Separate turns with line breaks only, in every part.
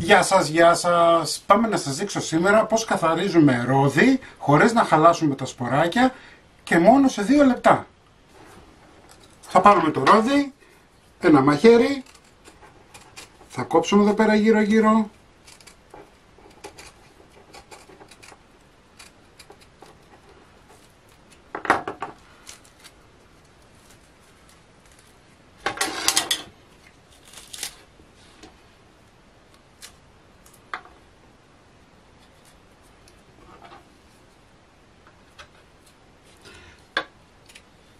Γεια σας! Πάμε να σας δείξω σήμερα πώς καθαρίζουμε ρόδι χωρίς να χαλάσουμε τα σποράκια και μόνο σε 2 λεπτά. Θα πάρουμε το ρόδι, ένα μαχαίρι, θα κόψουμε εδώ πέρα γύρω γύρω.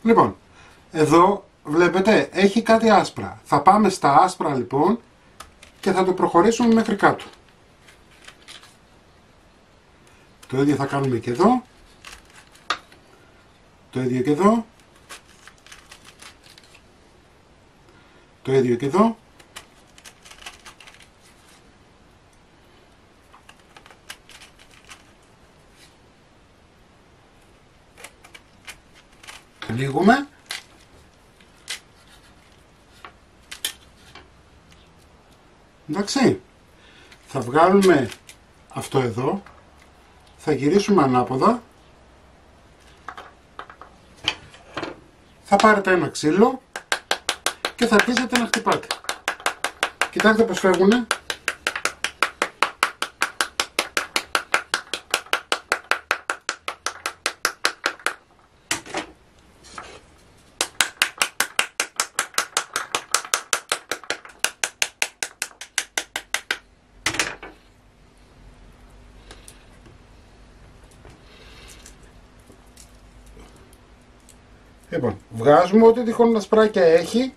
Λοιπόν, εδώ βλέπετε έχει κάτι άσπρα. Θα πάμε στα άσπρα λοιπόν και θα το προχωρήσουμε μέχρι κάτω. Το ίδιο θα κάνουμε και εδώ. Το ίδιο και εδώ. Το ίδιο και εδώ. Ανοίγουμε. Εντάξει. Θα βγάλουμε αυτό εδώ. Θα γυρίσουμε ανάποδα. Θα πάρετε ένα ξύλο και θα αρχίσετε να χτυπάτε. Κοιτάξτε πως φεύγουνε. Λοιπόν, βγάζουμε ό,τι τυχόν ασπράκια έχει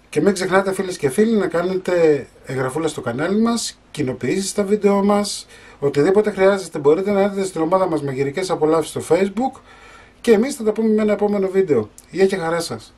και μην ξεχνάτε φίλες και φίλοι να κάνετε εγγραφούλα στο κανάλι μας, κοινοποιήσεις στα βίντεο μας, οτιδήποτε χρειάζεται μπορείτε να έρθετε στην ομάδα μας Μαγειρικές Απολαύσεις στο Facebook και εμείς θα τα πούμε με ένα επόμενο βίντεο. Γεια και χαρά σας!